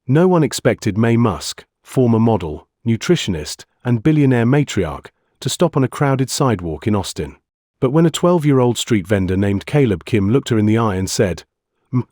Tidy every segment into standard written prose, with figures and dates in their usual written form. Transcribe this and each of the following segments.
No one expected Maye Musk, former model, nutritionist, and billionaire matriarch, to stop on a crowded sidewalk in Austin. But when a 12-year-old street vendor named Caleb Kim looked her in the eye and said,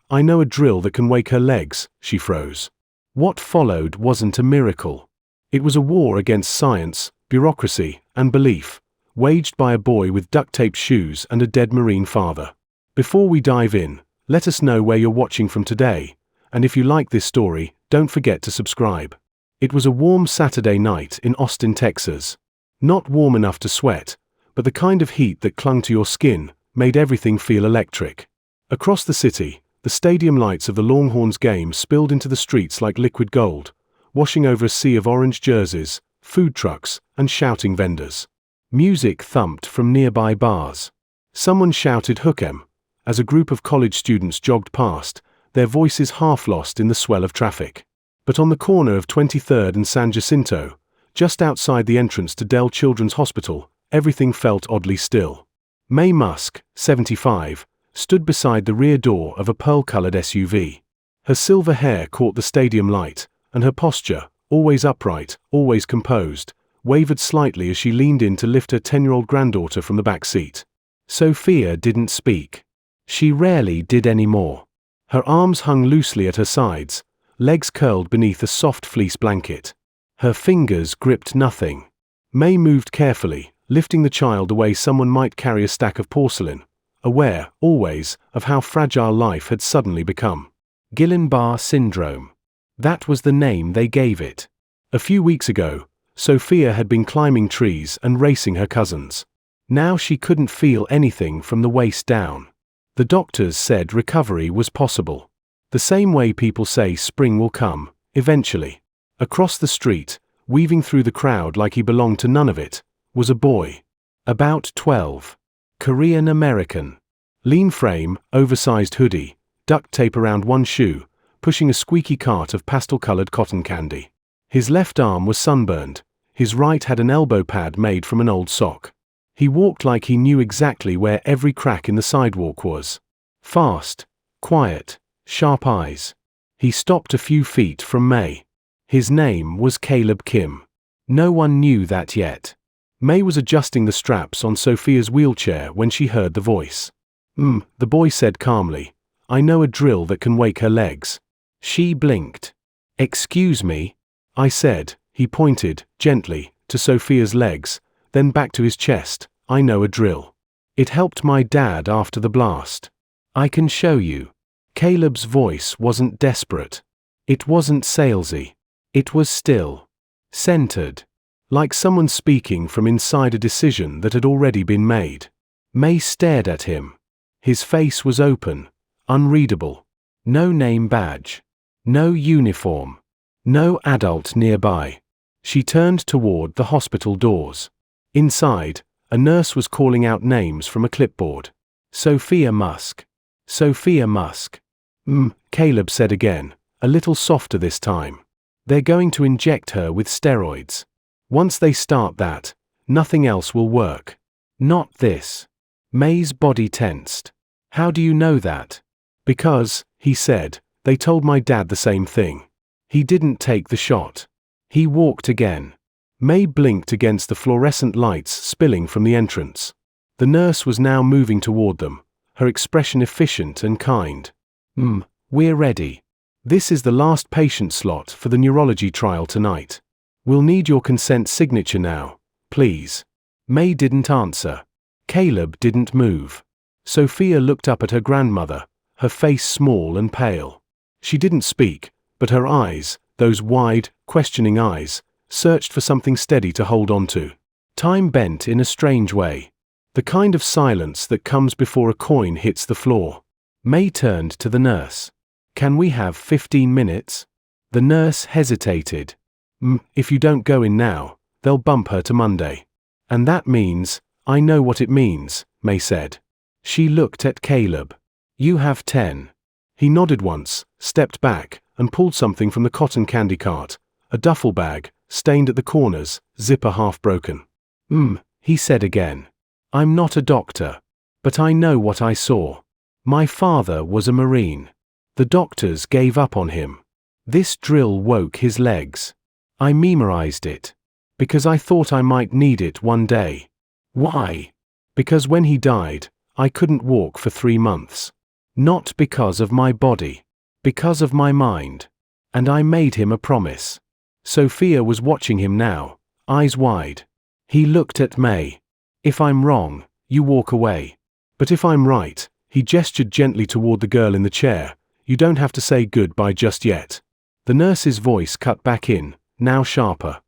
"I know a drill that can wake her legs," she froze. What followed wasn't a miracle. It was a war against science, bureaucracy, and belief, waged by a boy with duct-taped shoes and a dead Marine father. Before we dive in, let us know where you're watching from today, and if you like this story, don't forget to subscribe. It was a warm Saturday night in Austin, Texas. Not warm enough to sweat, but the kind of heat that clung to your skin, made everything feel electric. Across the city, the stadium lights of the Longhorns game spilled into the streets like liquid gold, washing over a sea of orange jerseys, food trucks, and shouting vendors. Music thumped from nearby bars. Someone shouted "Hook 'em" as a group of college students jogged past, their voices half lost in the swell of traffic. But on the corner of 23rd and San Jacinto, just outside the entrance to Dell Children's Hospital, everything felt oddly still. Maye Musk, 75, stood beside the rear door of a pearl-colored SUV. Her silver hair caught the stadium light, and her posture, always upright, always composed, wavered slightly as she leaned in to lift her 10-year-old granddaughter from the back seat. Sophia didn't speak. She rarely did anymore. Her arms hung loosely at her sides, legs curled beneath a soft fleece blanket. Her fingers gripped nothing. Maye moved carefully, lifting the child the way someone might carry a stack of porcelain, aware, always, of how fragile life had suddenly become. Guillain-Barré syndrome. That was the name they gave it. A few weeks ago, Sophia had been climbing trees and racing her cousins. Now she couldn't feel anything from the waist down. The doctors said recovery was possible. The same way people say spring will come, eventually. Across the street, weaving through the crowd like he belonged to none of it, was a boy. About 12. Korean American. Lean frame, oversized hoodie, duct tape around one shoe, pushing a squeaky cart of pastel-colored cotton candy. His left arm was sunburned, his right had an elbow pad made from an old sock. He walked like he knew exactly where every crack in the sidewalk was. Fast, quiet, sharp eyes. He stopped a few feet from Maye. His name was Caleb Kim. No one knew that yet. Maye was adjusting the straps on Sophia's wheelchair when she heard the voice. The boy said calmly, "I know a drill that can wake her legs." She blinked. "Excuse me?" I said. He pointed, gently, to Sophia's legs, then back to his chest. "I know a drill. It helped my dad after the blast. I can show you." Caleb's voice wasn't desperate. It wasn't salesy. It was still. Centered. Like someone speaking from inside a decision that had already been made. Maye stared at him. His face was open, unreadable. No name badge. No uniform. No adult nearby. She turned toward the hospital doors. Inside, a nurse was calling out names from a clipboard. "Sophia Musk. Sophia Musk." Caleb said again, a little softer this time. "They're going to inject her with steroids. Once they start that, nothing else will work. Not this." Maye's body tensed. "How do you know that?" "Because," he said, "they told my dad the same thing. He didn't take the shot." He walked again. Maye blinked against the fluorescent lights spilling from the entrance. The nurse was now moving toward them, her expression efficient and kind. We're ready. This is the last patient slot for the neurology trial tonight. We'll need your consent signature now, please." Maye didn't answer. Caleb didn't move. Sophia looked up at her grandmother, her face small and pale. She didn't speak, but her eyes, those wide, questioning eyes, searched for something steady to hold on to. Time bent in a strange way. The kind of silence that comes before a coin hits the floor. Maye turned to the nurse. "Can we have 15 minutes? The nurse hesitated. If you don't go in now, they'll bump her to Monday." "And that means," "I know what it means," Maye said. She looked at Caleb. "You have 10. He nodded once, stepped back, and pulled something from the cotton candy cart, a duffel bag, stained at the corners, zipper half broken. He said again. "I'm not a doctor. But I know what I saw. My father was a Marine. The doctors gave up on him. This drill woke his legs. I memorized it. Because I thought I might need it one day. Why? Because when he died, I couldn't walk for 3 months. Not because of my body. Because of my mind. And I made him a promise. Sophia was watching him now, eyes wide. He looked at May. If I'm wrong, you walk away. But if I'm right, he gestured gently toward the girl in the chair, you don't have to say goodbye just yet. The nurse's voice cut back in, now sharper.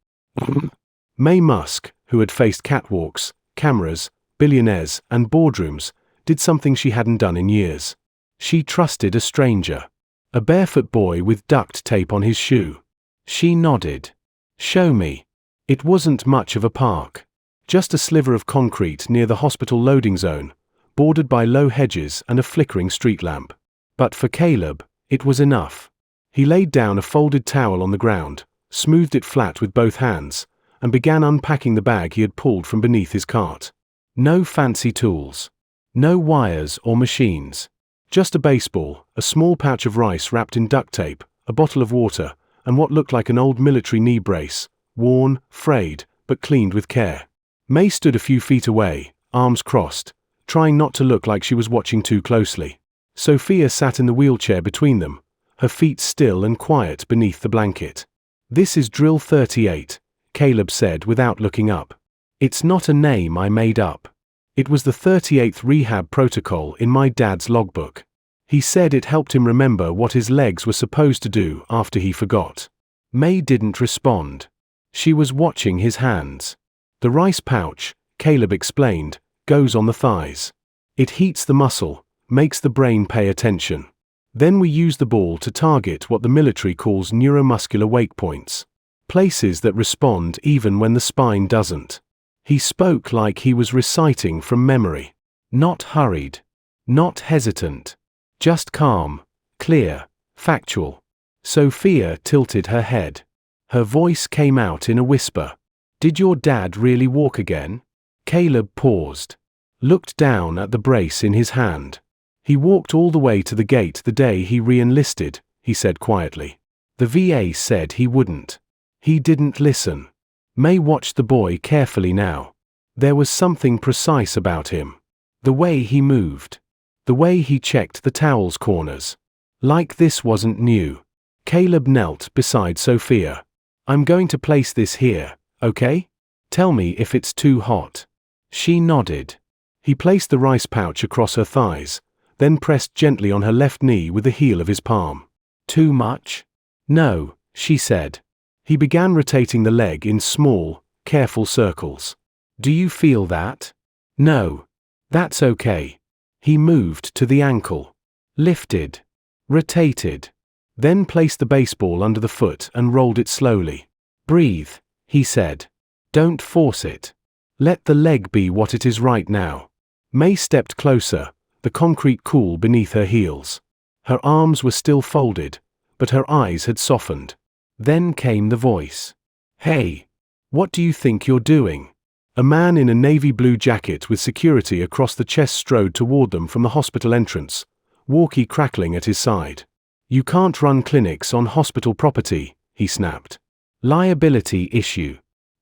Maye Musk, who had faced catwalks, cameras, billionaires, and boardrooms, did something she hadn't done in years. She trusted a stranger. A barefoot boy with duct tape on his shoe. She nodded. Show me. It wasn't much of a park. Just a sliver of concrete near the hospital loading zone, bordered by low hedges and a flickering street lamp. But for Caleb, it was enough. He laid down a folded towel on the ground, smoothed it flat with both hands, and began unpacking the bag he had pulled from beneath his cart. No fancy tools. No wires or machines. Just a baseball, a small pouch of rice wrapped in duct tape, a bottle of water, and what looked like an old military knee brace, worn, frayed, but cleaned with care. May stood a few feet away, arms crossed, trying not to look like she was watching too closely. Sophia sat in the wheelchair between them, her feet still and quiet beneath the blanket. This is drill 38, Caleb said without looking up. It's not a name I made up. It was the 38th rehab protocol in my dad's logbook. He said it helped him remember what his legs were supposed to do after he forgot. May didn't respond. She was watching his hands. The rice pouch, Caleb explained, goes on the thighs. It heats the muscle, makes the brain pay attention. Then we use the ball to target what the military calls neuromuscular wake points. Places that respond even when the spine doesn't. He spoke like he was reciting from memory. Not hurried. Not hesitant. Just calm, clear, factual. Sophia tilted her head. Her voice came out in a whisper. Did your dad really walk again? Caleb paused. Looked down at the brace in his hand. He walked all the way to the gate the day he re-enlisted, he said quietly. The VA said he wouldn't. He didn't listen. May watched the boy carefully now. There was something precise about him. The way he moved. The way he checked the towel's corners. Like this wasn't new. Caleb knelt beside Sophia. I'm going to place this here, okay? Tell me if it's too hot. She nodded. He placed the rice pouch across her thighs, then pressed gently on her left knee with the heel of his palm. Too much? No, she said. He began rotating the leg in small, careful circles. Do you feel that? No. That's okay. He moved to the ankle. Lifted. Rotated. Then placed the baseball under the foot and rolled it slowly. Breathe, he said. Don't force it. Let the leg be what it is right now. May stepped closer, the concrete cool beneath her heels. Her arms were still folded, but her eyes had softened. Then came the voice. Hey, what do you think you're doing? A man in a navy blue jacket with security across the chest strode toward them from the hospital entrance, walkie crackling at his side. You can't run clinics on hospital property, he snapped. Liability issue.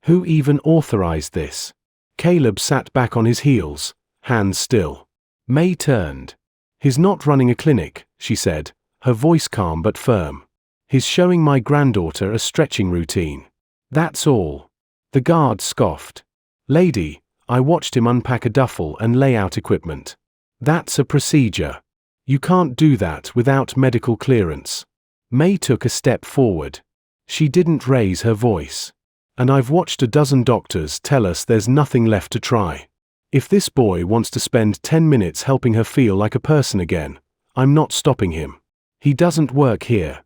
Who even authorized this? Caleb sat back on his heels, hands still. May turned. He's not running a clinic, she said, her voice calm but firm. He's showing my granddaughter a stretching routine. That's all. The guard scoffed. Lady, I watched him unpack a duffel and lay out equipment. That's a procedure. You can't do that without medical clearance. May took a step forward. She didn't raise her voice. And I've watched a dozen doctors tell us there's nothing left to try. If this boy wants to spend 10 minutes helping her feel like a person again, I'm not stopping him. He doesn't work here.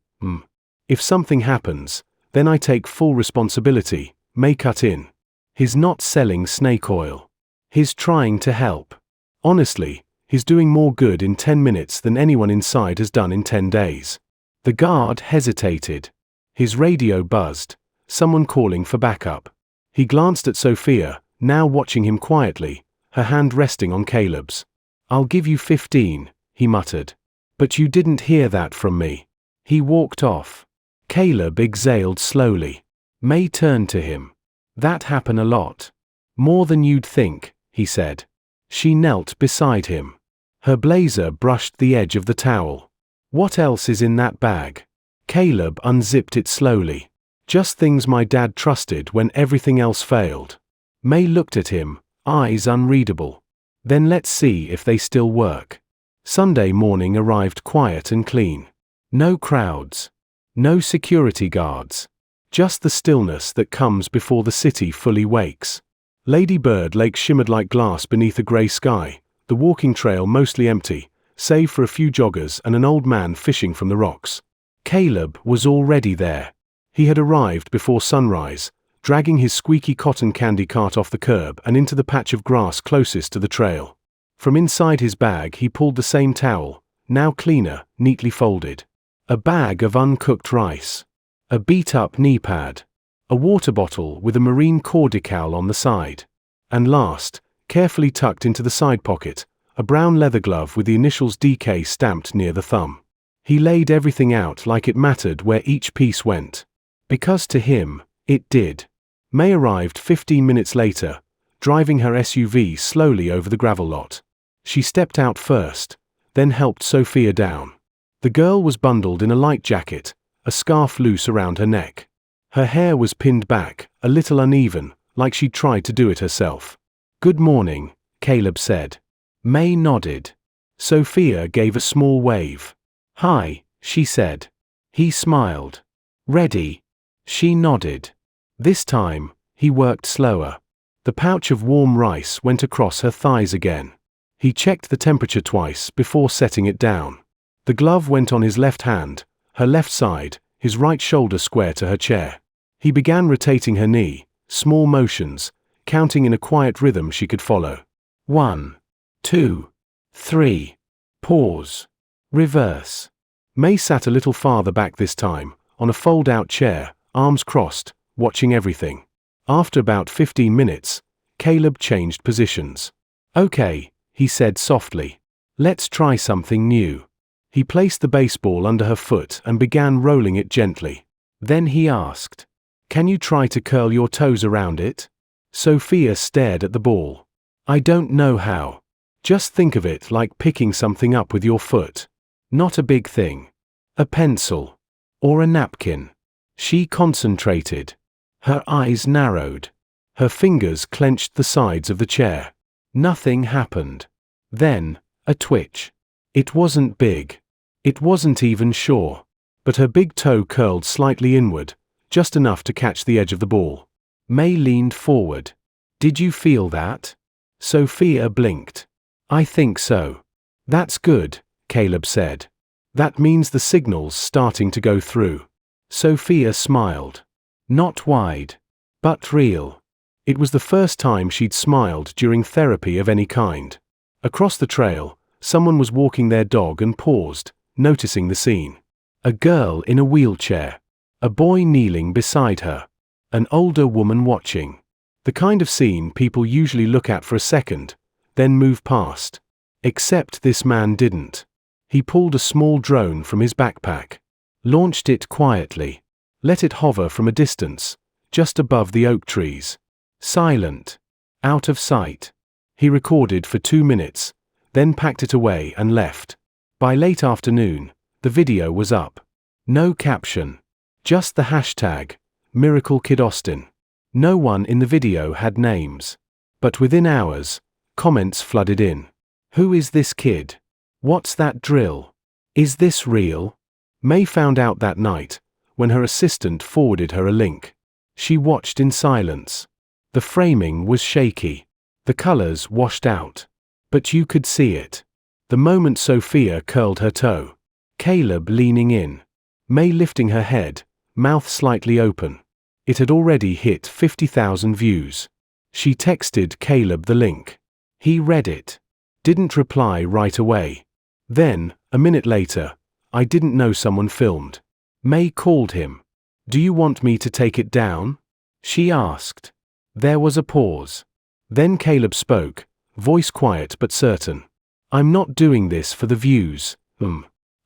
If something happens, then I take full responsibility, May cut in. He's not selling snake oil. He's trying to help. Honestly, he's doing more good in 10 minutes than anyone inside has done in 10 days. The guard hesitated. His radio buzzed, someone calling for backup. He glanced at Sophia, now watching him quietly, her hand resting on Caleb's. I'll give you 15, he muttered. But you didn't hear that from me. He walked off. Caleb exhaled slowly. Maye turned to him. That happen a lot. More than you'd think, he said. She knelt beside him. Her blazer brushed the edge of the towel. What else is in that bag? Caleb unzipped it slowly. Just things my dad trusted when everything else failed. Maye looked at him, eyes unreadable. Then let's see if they still work. Sunday morning arrived quiet and clean. No crowds. No security guards. Just the stillness that comes before the city fully wakes. Lady Bird Lake shimmered like glass beneath a grey sky, the walking trail mostly empty, save for a few joggers and an old man fishing from the rocks. Caleb was already there. He had arrived before sunrise, dragging his squeaky cotton candy cart off the curb and into the patch of grass closest to the trail. From inside his bag he pulled the same towel, now cleaner, neatly folded. A bag of uncooked rice. A beat-up knee pad. A water bottle with a Marine Corps decal on the side. And last, carefully tucked into the side pocket, a brown leather glove with the initials DK stamped near the thumb. He laid everything out like it mattered where each piece went. Because to him, it did. Maye arrived 15 minutes later, driving her SUV slowly over the gravel lot. She stepped out first, then helped Sophia down. The girl was bundled in a light jacket, a scarf loose around her neck. Her hair was pinned back, a little uneven, like she'd tried to do it herself. "Good morning," Caleb said. Maye nodded. Sophia gave a small wave. "Hi," she said. He smiled. "Ready?" She nodded. This time, he worked slower. The pouch of warm rice went across her thighs again. He checked the temperature twice before setting it down. The glove went on his left hand, her left side, his right shoulder square to her chair. He began rotating her knee, small motions, counting in a quiet rhythm she could follow. 1, 2, 3. Pause. Reverse. Maye sat a little farther back this time, on a fold-out chair, arms crossed, watching everything. After about 15 minutes, Caleb changed positions. "Okay," he said softly. "Let's try something new." He placed the baseball under her foot and began rolling it gently. Then he asked, "Can you try to curl your toes around it?" Sophia stared at the ball. "I don't know how. Just think of it like picking something up with your foot. Not a big thing. A pencil. Or a napkin." She concentrated. Her eyes narrowed. Her fingers clenched the sides of the chair. Nothing happened. Then, a twitch. It wasn't big. It wasn't even sure. But her big toe curled slightly inward, just enough to catch the edge of the ball. Maye leaned forward. "Did you feel that?" Sophia blinked. "I think so." "That's good," Caleb said. "That means the signal's starting to go through." Sophia smiled. Not wide, but real. It was the first time she'd smiled during therapy of any kind. Across the trail, someone was walking their dog and paused, noticing the scene. A girl in a wheelchair. A boy kneeling beside her. An older woman watching. The kind of scene people usually look at for a second, then move past. Except this man didn't. He pulled a small drone from his backpack. Launched it quietly. Let it hover from a distance, just above the oak trees. Silent. Out of sight. He recorded for 2 minutes, then packed it away and left. By late afternoon, the video was up. No caption. Just the hashtag, Miracle Kid Austin. No one in the video had names. But within hours, comments flooded in. Who is this kid? What's that drill? Is this real? Maye found out that night, when her assistant forwarded her a link. She watched in silence. The framing was shaky. The colors washed out. But you could see it. The moment Sophia curled her toe. Caleb leaning in. Maye lifting her head, mouth slightly open. It had already hit 50,000 views. She texted Caleb the link. He read it. Didn't reply right away. Then, a minute later, I didn't know someone filmed. Maye called him. "Do you want me to take it down?" She asked. There was a pause. Then Caleb spoke, voice quiet but certain. "I'm not doing this for the views,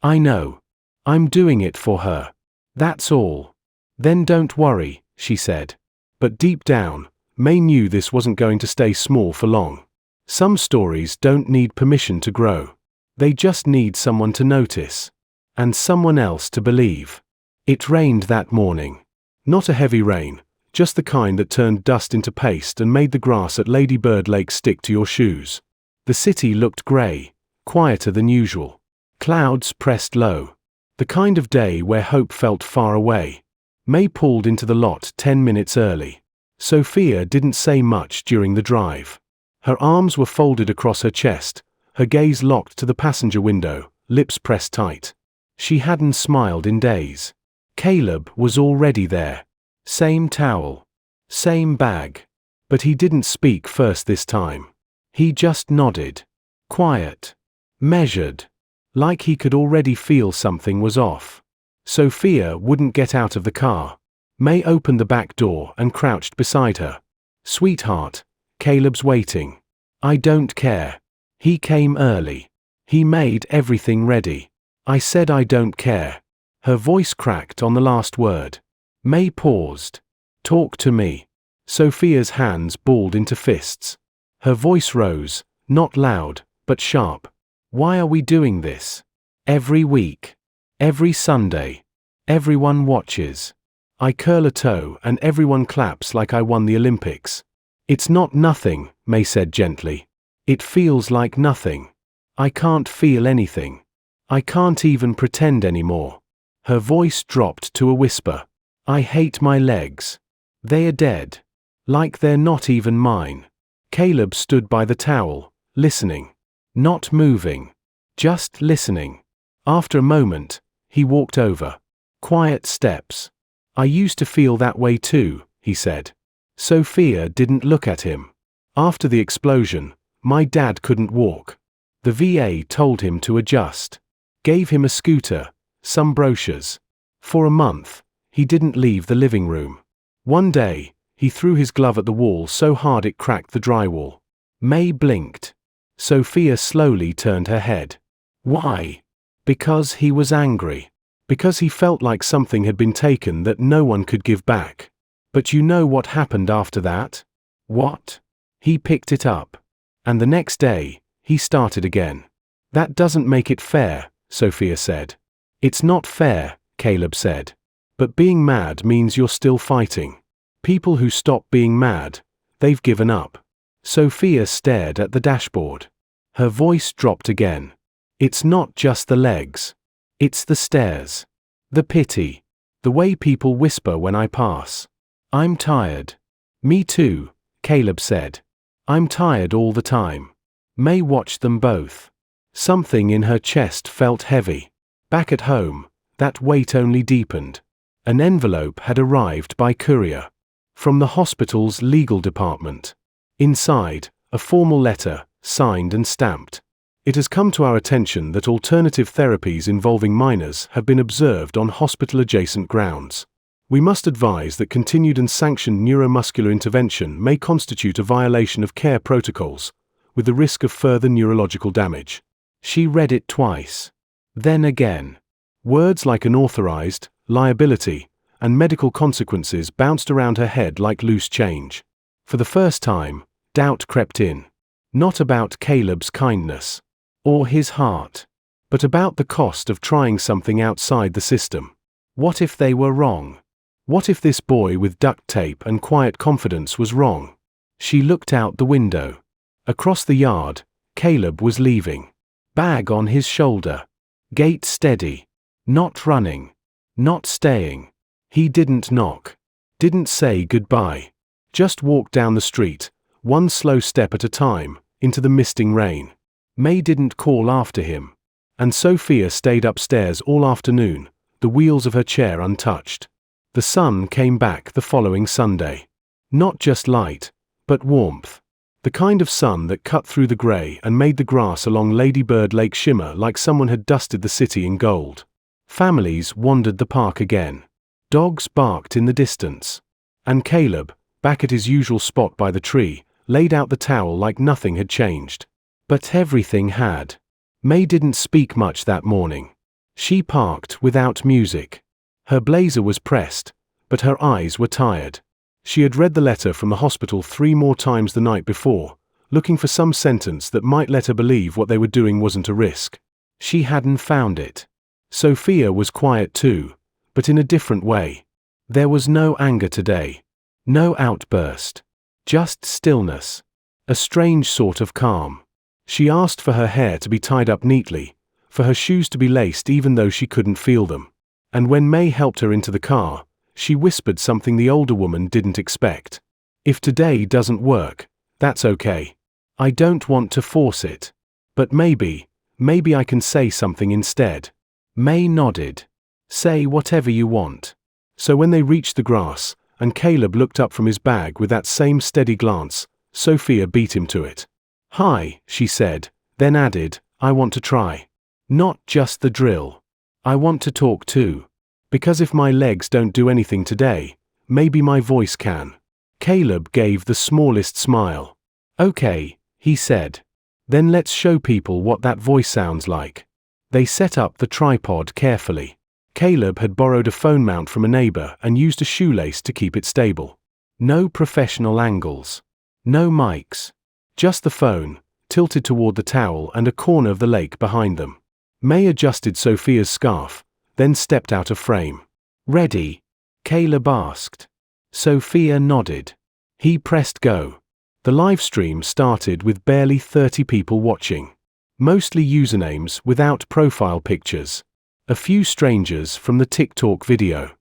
I know. I'm doing it for her. That's all. Then don't worry, she said. But deep down, May knew this wasn't going to stay small for long. Some stories don't need permission to grow. They just need someone to notice. And someone else to believe. It rained that morning. Not a heavy rain, just the kind that turned dust into paste and made the grass at Lady Bird Lake stick to your shoes. The city looked grey, quieter than usual. Clouds pressed low. The kind of day where hope felt far away. May pulled into the lot 10 minutes early. Sophia didn't say much during the drive. Her arms were folded across her chest, her gaze locked to the passenger window, lips pressed tight. She hadn't smiled in days. Caleb was already there. Same towel. Same bag. But he didn't speak first this time. He just nodded. Quiet. Measured. Like he could already feel something was off. Sophia wouldn't get out of the car. May opened the back door and crouched beside her. Sweetheart, Caleb's waiting. I don't care. He came early. He made everything ready. I said I don't care. Her voice cracked on the last word. May paused. Talk to me. Sophia's hands balled into fists. Her voice rose, not loud, but sharp. Why are we doing this? Every week. Every Sunday. Everyone watches. I curl a toe and everyone claps like I won the Olympics. It's not nothing, May said gently. It feels like nothing. I can't feel anything. I can't even pretend anymore. Her voice dropped to a whisper. I hate my legs. They are dead. Like they're not even mine. Caleb stood by the towel, listening. Not moving. Just listening. After a moment, he walked over. Quiet steps. I used to feel that way too, he said. Sophia didn't look at him. After the explosion, my dad couldn't walk. The VA told him to adjust. Gave him a scooter, some brochures. For a month, he didn't leave the living room. One day, he threw his glove at the wall so hard it cracked the drywall. May blinked. Sophia slowly turned her head. Why? Because he was angry. Because he felt like something had been taken that no one could give back. But you know what happened after that? What? He picked it up. And the next day, he started again. That doesn't make it fair, Sophia said. It's not fair, Caleb said. But being mad means you're still fighting. People who stop being mad, they've given up. Sophia stared at the dashboard. Her voice dropped again. It's not just the legs. It's the stares. The pity. The way people whisper when I pass. I'm tired. Me too, Caleb said. I'm tired all the time. May watched them both. Something in her chest felt heavy. Back at home, that weight only deepened. An envelope had arrived by courier. From the hospital's legal department. Inside, a formal letter, signed and stamped. It has come to our attention that alternative therapies involving minors have been observed on hospital-adjacent grounds. We must advise that continued and sanctioned neuromuscular intervention may constitute a violation of care protocols, with the risk of further neurological damage. She read it twice. Then again. Words like unauthorized, liability, and medical consequences bounced around her head like loose change. For the first time, doubt crept in. Not about Caleb's kindness. Or his heart. But about the cost of trying something outside the system. What if they were wrong? What if this boy with duct tape and quiet confidence was wrong? She looked out the window. Across the yard, Caleb was leaving. Bag on his shoulder. Gait steady. Not running. Not staying. He didn't knock. Didn't say goodbye. Just walked down the street, one slow step at a time, into the misting rain. May didn't call after him. And Sophia stayed upstairs all afternoon, the wheels of her chair untouched. The sun came back the following Sunday. Not just light, but warmth. The kind of sun that cut through the grey and made the grass along Lady Bird Lake shimmer like someone had dusted the city in gold. Families wandered the park again. Dogs barked in the distance. And Caleb, back at his usual spot by the tree, laid out the towel like nothing had changed. But everything had. May didn't speak much that morning. She parked without music. Her blazer was pressed, but her eyes were tired. She had read the letter from the hospital 3 more times the night before, looking for some sentence that might let her believe what they were doing wasn't a risk. She hadn't found it. Sophia was quiet too, but in a different way. There was no anger today. No outburst. Just stillness. A strange sort of calm. She asked for her hair to be tied up neatly, for her shoes to be laced even though she couldn't feel them. And when May helped her into the car, she whispered something the older woman didn't expect. If today doesn't work, that's okay. I don't want to force it. But maybe I can say something instead. May nodded. Say whatever you want. So when they reached the grass, and Caleb looked up from his bag with that same steady glance, Sophia beat him to it. Hi, she said, then added, I want to try. Not just the drill. I want to talk too. Because if my legs don't do anything today, maybe my voice can. Caleb gave the smallest smile. Okay, he said. Then let's show people what that voice sounds like. They set up the tripod carefully. Caleb had borrowed a phone mount from a neighbor and used a shoelace to keep it stable. No professional angles. No mics. Just the phone, tilted toward the towel and a corner of the lake behind them. May adjusted Sophia's scarf, then stepped out of frame. Ready? Caleb asked. Sophia nodded. He pressed go. The live stream started with barely 30 people watching. Mostly usernames without profile pictures. A few strangers from the TikTok video.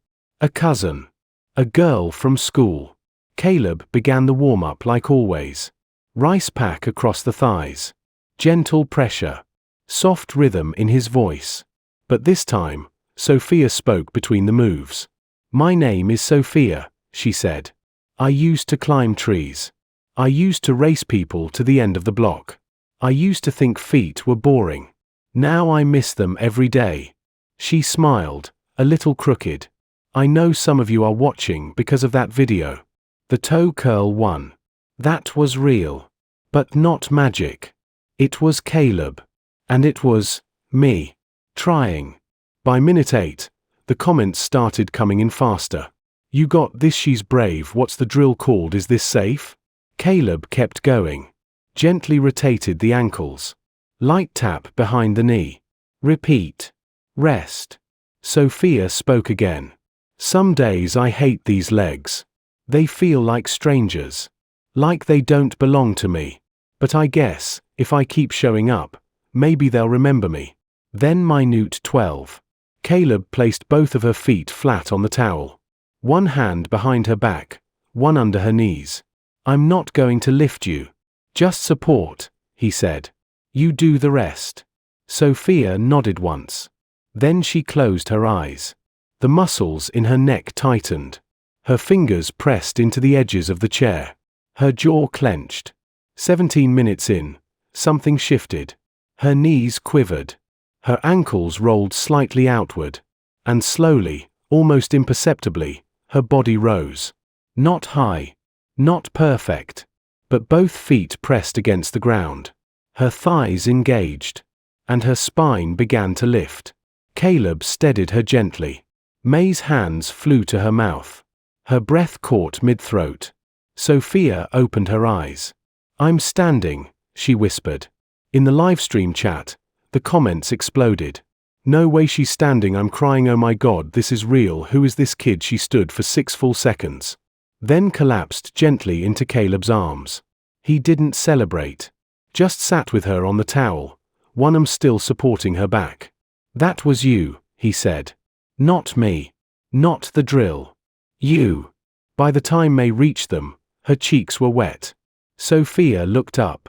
A cousin. A girl from school. Caleb began the warm-up like always. Rice pack across the thighs. Gentle pressure. Soft rhythm in his voice. But this time, Sophia spoke between the moves. My name is Sophia, she said. I used to climb trees. I used to race people to the end of the block. I used to think feet were boring. Now I miss them every day. She smiled, a little crooked. I know some of you are watching because of that video. The toe curl one. That was real. But not magic. It was Caleb. And it was me. Trying. By minute 8, the comments started coming in faster. You got this, she's brave, what's the drill called, is this safe? Caleb kept going. Gently rotated the ankles. Light tap behind the knee. Repeat. Rest. Sophia spoke again. Some days I hate these legs. They feel like strangers. Like they don't belong to me. But I guess, if I keep showing up, maybe they'll remember me. Then minute 12. Caleb placed both of her feet flat on the towel. One hand behind her back, one under her knees. I'm not going to lift you. Just support, he said. You do the rest. Sophia nodded once. Then she closed her eyes. The muscles in her neck tightened. Her fingers pressed into the edges of the chair. Her jaw clenched. 17 minutes in, something shifted. Her knees quivered. Her ankles rolled slightly outward. And slowly, almost imperceptibly, her body rose. Not high. Not perfect. But both feet pressed against the ground. Her thighs engaged. And her spine began to lift. Caleb steadied her gently. May's hands flew to her mouth. Her breath caught mid-throat. Sophia opened her eyes. I'm standing, she whispered. In the livestream chat, the comments exploded. No way she's standing, I'm crying, oh my god, this is real, who is this kid? She stood for 6 full seconds. Then collapsed gently into Caleb's arms. He didn't celebrate. Just sat with her on the towel, one arm still supporting her back. That was you, he said. Not me. Not the drill. You. By the time May reached them, her cheeks were wet. Sophia looked up.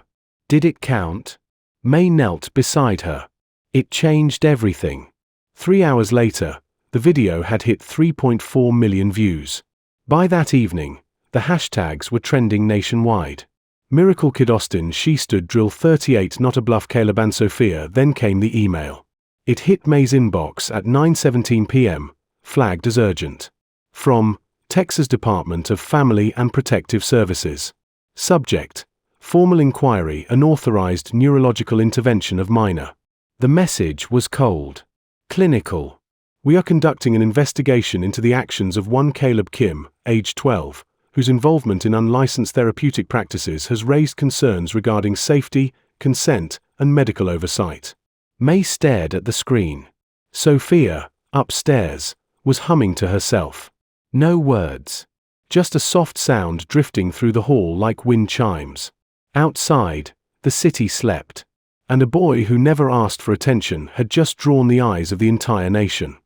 Did it count? May knelt beside her. It changed everything. 3 hours later, the video had hit 3.4 million views. By that evening, the hashtags were trending nationwide. Miracle Kid Austin, she stood, drill 38, not a bluff, Caleb and Sophia. Then came the email. It hit May's inbox at 9:17 p.m., flagged as urgent. From Texas Department of Family and Protective Services. Subject: formal inquiry, unauthorized neurological intervention of minor. The message was cold. Clinical. We are conducting an investigation into the actions of one Caleb Kim, age 12, whose involvement in unlicensed therapeutic practices has raised concerns regarding safety, consent, and medical oversight. Maye stared at the screen. Sophia, upstairs, was humming to herself. No words. Just a soft sound drifting through the hall like wind chimes. Outside, the city slept. And a boy who never asked for attention had just drawn the eyes of the entire nation.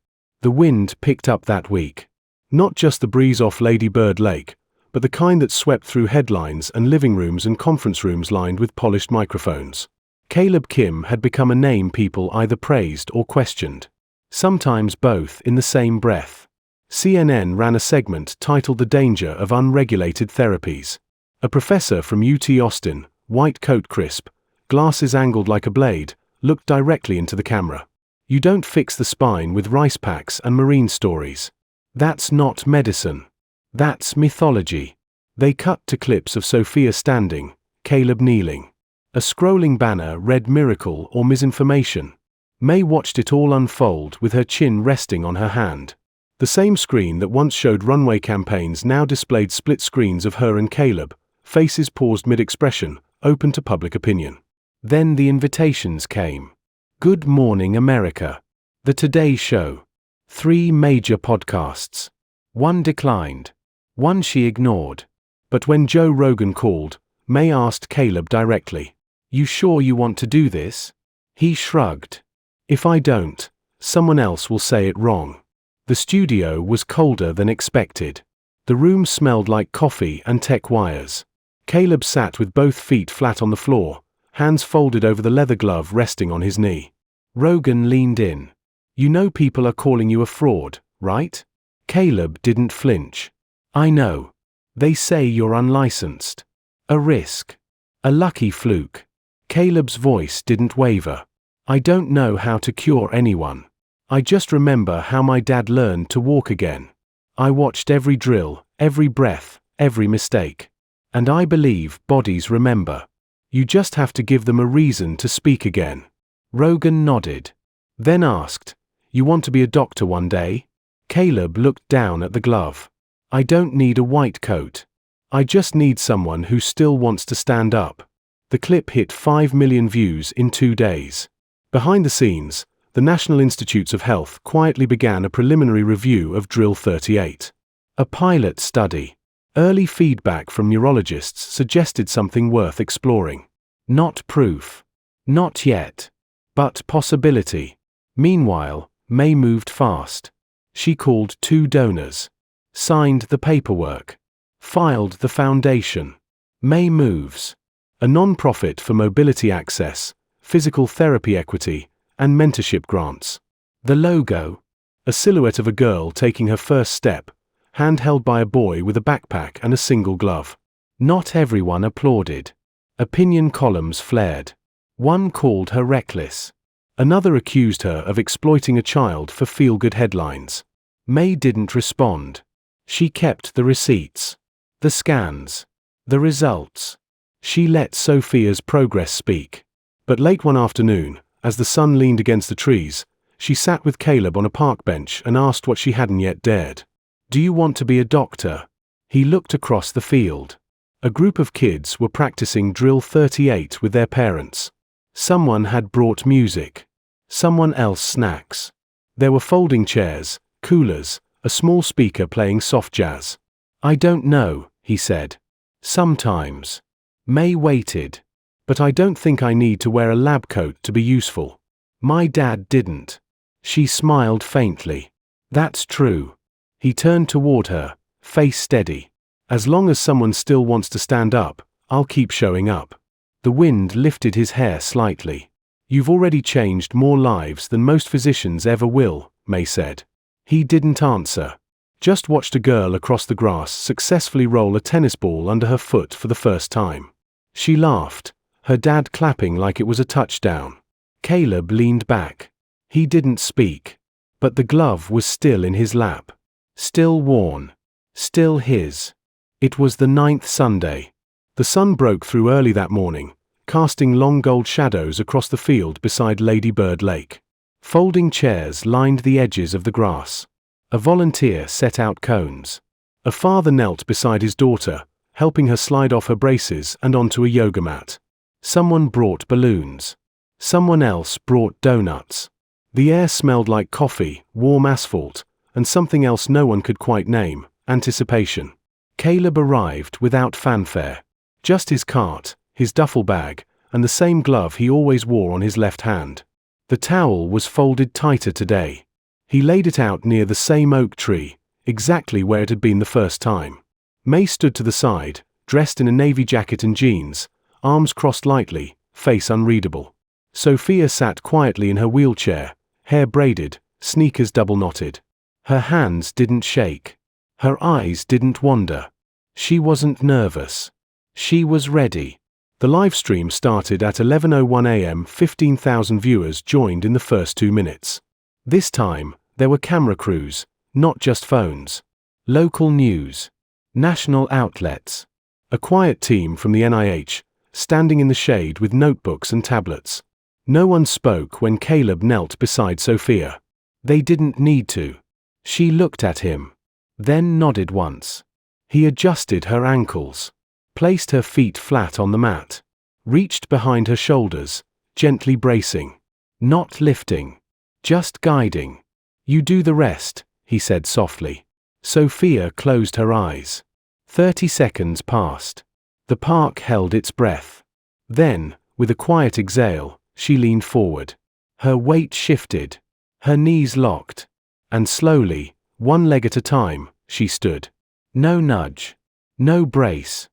The wind picked up that week. Not just the breeze off Lady Bird Lake, but the kind that swept through headlines and living rooms and conference rooms lined with polished microphones. Caleb Kim had become a name people either praised or questioned. Sometimes both in the same breath. CNN ran a segment titled The Danger of Unregulated Therapies. A professor from UT Austin, white coat crisp, glasses angled like a blade, looked directly into the camera. You don't fix the spine with rice packs and marine stories. That's not medicine. That's mythology. They cut to clips of Sophia standing, Caleb kneeling. A scrolling banner read miracle or misinformation. Maye watched it all unfold with her chin resting on her hand. The same screen that once showed runway campaigns now displayed split screens of her and Caleb, faces paused mid-expression, open to public opinion. Then the invitations came. Good Morning America. The Today Show. 3 major podcasts. 1 declined. 1 she ignored. But when Joe Rogan called, Maye asked Caleb directly, "You sure you want to do this?" He shrugged. "If I don't, someone else will say it wrong." The studio was colder than expected. The room smelled like coffee and tech wires. Caleb sat with both feet flat on the floor, hands folded over the leather glove resting on his knee. Rogan leaned in. "You know people are calling you a fraud, right?" Caleb didn't flinch. "I know. They say you're unlicensed. A risk. A lucky fluke." Caleb's voice didn't waver. "I don't know how to cure anyone. I just remember how my dad learned to walk again. I watched every drill, every breath, every mistake. And I believe bodies remember. You just have to give them a reason to speak again." Rogan nodded. Then asked, "You want to be a doctor one day?" Caleb looked down at the glove. "I don't need a white coat. I just need someone who still wants to stand up." The clip hit 5 million views in 2 days. Behind the scenes, the National Institutes of Health quietly began a preliminary review of Drill 38. A pilot study. Early feedback from neurologists suggested something worth exploring. Not proof. Not yet. But possibility. Meanwhile, Maye moved fast. She called 2 donors. Signed the paperwork. Filed the foundation. Maye Moves. A non-profit for mobility access, physical therapy equity, and mentorship grants. The logo. A silhouette of a girl taking her first step, hand held by a boy with a backpack and a single glove. Not everyone applauded. Opinion columns flared. One called her reckless. Another accused her of exploiting a child for feel-good headlines. Maye didn't respond. She kept the receipts. The scans. The results. She let Sophia's progress speak. But late one afternoon, as the sun leaned against the trees, she sat with Caleb on a park bench and asked what she hadn't yet dared. "Do you want to be a doctor?" He looked across the field. A group of kids were practicing Drill 38 with their parents. Someone had brought music. Someone else snacks. There were folding chairs, coolers, a small speaker playing soft jazz. "I don't know," he said. "Sometimes." Maye waited. "But I don't think I need to wear a lab coat to be useful. My dad didn't." She smiled faintly. "That's true." He turned toward her, face steady. "As long as someone still wants to stand up, I'll keep showing up." The wind lifted his hair slightly. "You've already changed more lives than most physicians ever will," Maye said. He didn't answer. Just watched a girl across the grass successfully roll a tennis ball under her foot for the first time. She laughed, her dad clapping like it was a touchdown. Caleb leaned back. He didn't speak. But the glove was still in his lap. Still worn. Still his. It was the 9th Sunday. The sun broke through early that morning, casting long gold shadows across the field beside Lady Bird Lake. Folding chairs lined the edges of the grass. A volunteer set out cones. A father knelt beside his daughter, helping her slide off her braces and onto a yoga mat. Someone brought balloons. Someone else brought donuts. The air smelled like coffee, warm asphalt, and something else no one could quite name: anticipation. Caleb arrived without fanfare. Just his cart, his duffel bag, and the same glove he always wore on his left hand. The towel was folded tighter today. He laid it out near the same oak tree, exactly where it had been the first time. May stood to the side, dressed in a navy jacket and jeans, arms crossed lightly, face unreadable. Sophia sat quietly in her wheelchair, hair braided, sneakers double-knotted. Her hands didn't shake. Her eyes didn't wander. She wasn't nervous. She was ready. The live stream started at 11:01 a.m. 15,000 viewers joined in the first 2 minutes. This time, there were camera crews, not just phones. Local news. National outlets. A quiet team from the NIH, standing in the shade with notebooks and tablets. No one spoke when Caleb knelt beside Sophia. They didn't need to. She looked at him. Then nodded once. He adjusted her ankles. Placed her feet flat on the mat. Reached behind her shoulders, gently bracing. Not lifting. Just guiding. "You do the rest," he said softly. Sophia closed her eyes. 30 seconds passed. The park held its breath. Then, with a quiet exhale, she leaned forward. Her weight shifted. Her knees locked. And slowly, one leg at a time, she stood. No nudge. No brace.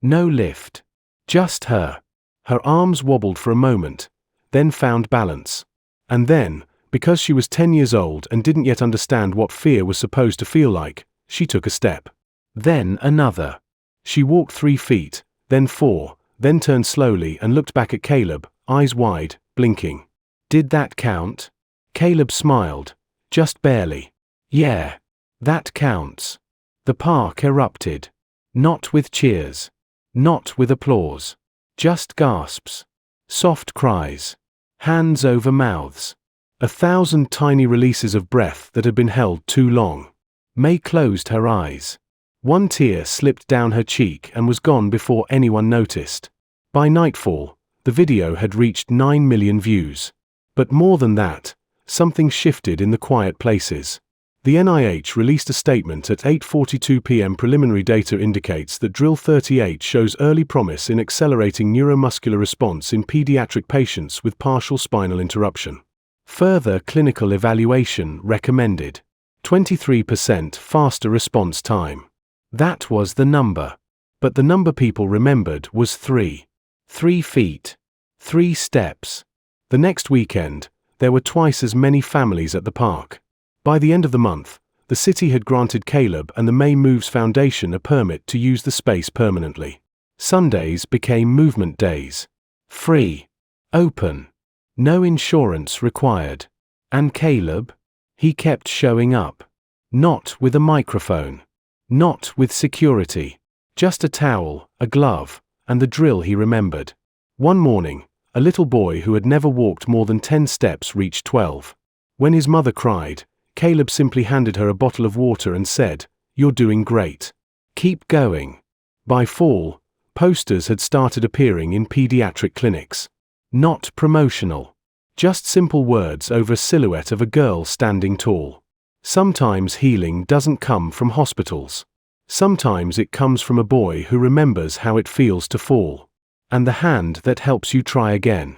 No lift. Just her. Her arms wobbled for a moment, then found balance. And then, because she was 10 years old and didn't yet understand what fear was supposed to feel like, she took a step. Then another. She walked 3 feet, then 4, then turned slowly and looked back at Caleb, eyes wide, blinking. "Did that count?" Caleb smiled. "Just barely." "Yeah. That counts." The park erupted. Not with cheers. Not with applause. Just gasps. Soft cries. Hands over mouths. 1,000 tiny releases of breath that had been held too long. May closed her eyes. One tear slipped down her cheek and was gone before anyone noticed. By nightfall, the video had reached 9 million views. But more than that, something shifted in the quiet places. The NIH released a statement at 8:42 p.m. Preliminary data indicates that Drill 38 shows early promise in accelerating neuromuscular response in pediatric patients with partial spinal interruption. Further clinical evaluation recommended. 23% faster response time. That was the number. But the number people remembered was 3. 3 feet. 3 steps. The next weekend, there were twice as many families at the park. By the end of the month, the city had granted Caleb and the Maye Musk Foundation a permit to use the space permanently. Sundays became movement days. Free. Open. No insurance required. And Caleb? He kept showing up. Not with a microphone. Not with security. Just a towel, a glove, and the drill he remembered. One morning, a little boy who had never walked more than 10 steps reached 12. When his mother cried, Caleb simply handed her a bottle of water and said, "You're doing great. Keep going." By fall, posters had started appearing in pediatric clinics. Not promotional. Just simple words over a silhouette of a girl standing tall. Sometimes healing doesn't come from hospitals. Sometimes it comes from a boy who remembers how it feels to fall. And the hand that helps you try again.